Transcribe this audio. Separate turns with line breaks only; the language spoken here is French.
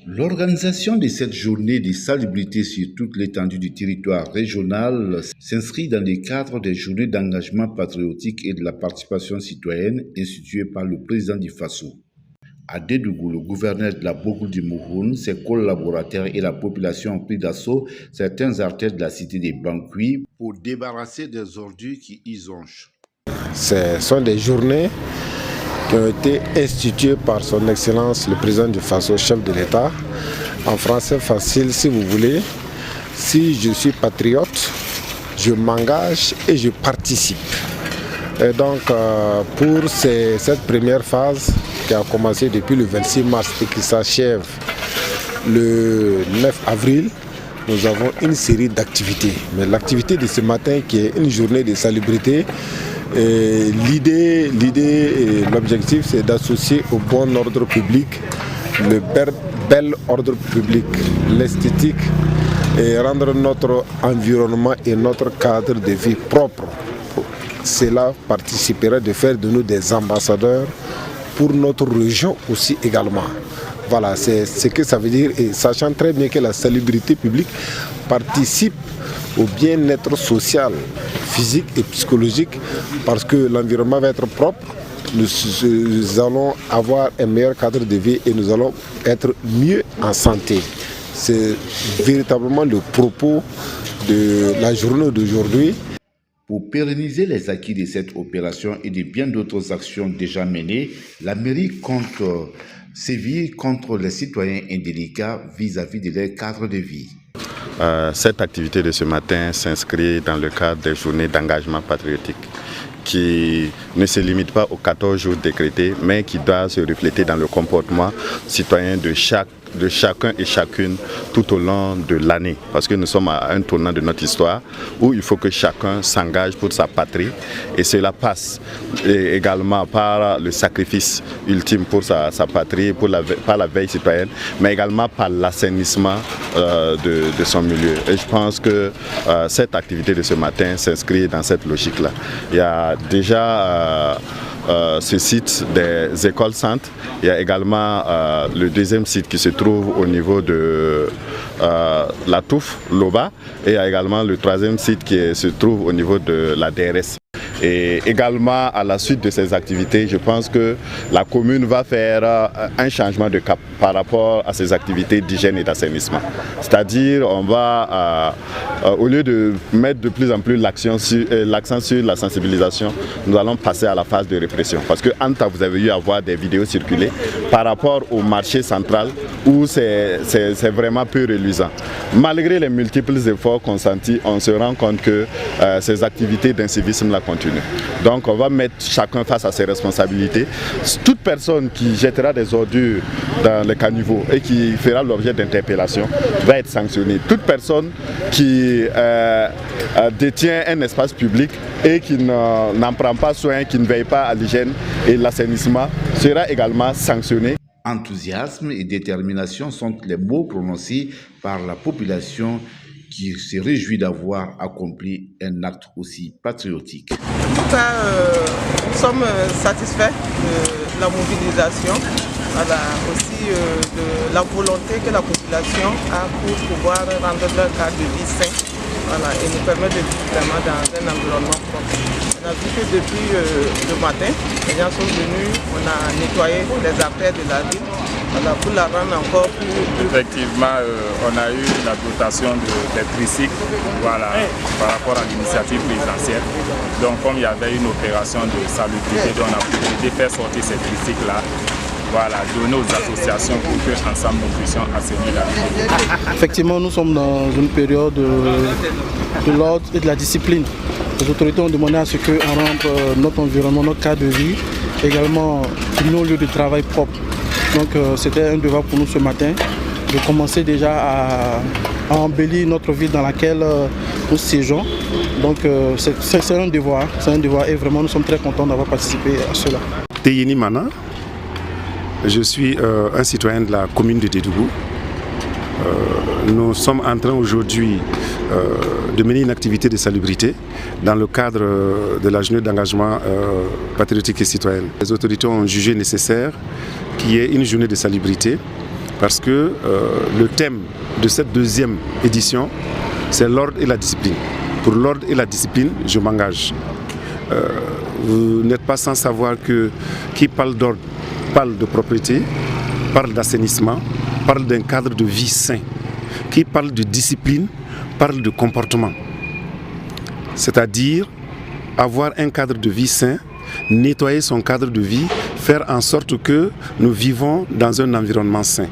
L'organisation de cette journée de salubrité sur toute l'étendue du territoire régional s'inscrit dans le cadre des journées d'engagement patriotique et de la participation citoyenne instituées par le président du Faso. À Dédougou, le gouverneur de la Bourgogne du Mouhoun, ses collaborateurs et la population ont pris d'assaut certains artères de la cité des Banquis pour débarrasser des ordures qui y zonchent.
Ce sont des journées qui ont été instituées par son Excellence le président du Faso, chef de l'État. En français facile, si vous voulez, si je suis patriote, je m'engage et je participe. Et donc, pour cette première phase qui a commencé depuis le 26 mars et qui s'achève le 9 avril, nous avons une série d'activités. Mais l'activité de ce matin, qui est une journée de salubrité, l'idée et l'objectif, c'est d'associer au bon ordre public le bel ordre public, l'esthétique, et rendre notre environnement et notre cadre de vie propre. Cela participerait de faire de nous des ambassadeurs pour notre région aussi également. Voilà, c'est ce que ça veut dire, et sachant très bien que la salubrité publique participe au bien-être social, physique et psychologique, parce que l'environnement va être propre, nous allons avoir un meilleur cadre de vie et nous allons être mieux en santé. C'est véritablement le propos de la journée d'aujourd'hui.
Pour pérenniser les acquis de cette opération et de bien d'autres actions déjà menées, la mairie compte sévir contre les citoyens indélicats vis-à-vis de leur cadre de vie.
Cette activité de ce matin s'inscrit dans le cadre des journées d'engagement patriotique qui ne se limite pas aux 14 jours décrétés, mais qui doit se refléter dans le comportement citoyen de chacun et chacune tout au long de l'année. Parce que nous sommes à un tournant de notre histoire où il faut que chacun s'engage pour sa patrie, et cela passe également par le sacrifice ultime pour sa patrie, par la veille citoyenne, mais également par l'assainissement de son milieu. Et je pense que cette activité de ce matin s'inscrit dans cette logique-là. Il y a déjà ce site des écoles centres. Il y a également le deuxième site qui se trouve au niveau de la Touffe, Loba, et il y a également le troisième site qui se trouve au niveau de la DRS. Et également, à la suite de ces activités, je pense que la commune va faire un changement de cap par rapport à ces activités d'hygiène et d'assainissement. C'est-à-dire, on va, au lieu de mettre de plus en plus l'accent sur la sensibilisation, nous allons passer à la phase de répression. Parce que Anta, vous avez eu à voir des vidéos circuler par rapport au marché central où c'est vraiment peu reluisant. Malgré les multiples efforts consentis, on se rend compte que ces activités d'incivisme la continuent. Donc on va mettre chacun face à ses responsabilités. Toute personne qui jettera des ordures dans les caniveaux et qui fera l'objet d'interpellation va être sanctionnée. Toute personne qui détient un espace public et qui n'en prend pas soin, qui ne veille pas à l'hygiène et l'assainissement sera également sanctionnée.
Enthousiasme et détermination sont les mots prononcés par la population qui se réjouit d'avoir accompli un acte aussi patriotique.
En tout cas, nous sommes satisfaits de la mobilisation, voilà, aussi de la volonté que la population a pour pouvoir rendre leur cadre de vie sain, voilà, et nous permettre de vivre vraiment dans un environnement propre. On a vu que depuis le matin, les gens sont venus, on a nettoyé les artères de la ville, voilà, pour la rendre encore plus...
Effectivement, on a eu la dotation des tricycles, voilà, par rapport à l'initiative présidentielle. Donc comme il y avait une opération de salubrité, on a pu faire sortir ces tricycles-là, voilà, donner aux associations pour qu'ensemble nous puissions assainir la ville.
Effectivement, nous sommes dans une période de l'ordre et de la discipline. Les autorités ont demandé à ce qu'on rende notre environnement, notre cadre de vie, également nos lieux de travail propres. Donc c'était un devoir pour nous ce matin de commencer déjà à embellir notre ville dans laquelle nous siégeons. Donc c'est un devoir, et vraiment nous sommes très contents d'avoir participé à cela.
Teyeni Mana, je suis un citoyen de la commune de Dédougou. Nous sommes en train aujourd'hui de mener une activité de salubrité dans le cadre de la journée d'engagement patriotique et citoyen. Les autorités ont jugé nécessaire qu'il y ait une journée de salubrité parce que le thème de cette deuxième édition, c'est l'ordre et la discipline. Pour l'ordre et la discipline, je m'engage. Vous n'êtes pas sans savoir que qui parle d'ordre parle de propriété, parle d'assainissement, parle d'un cadre de vie sain. Qui parle de discipline, parle de comportement. C'est-à-dire avoir un cadre de vie sain, nettoyer son cadre de vie, faire en sorte que nous vivons dans un environnement sain.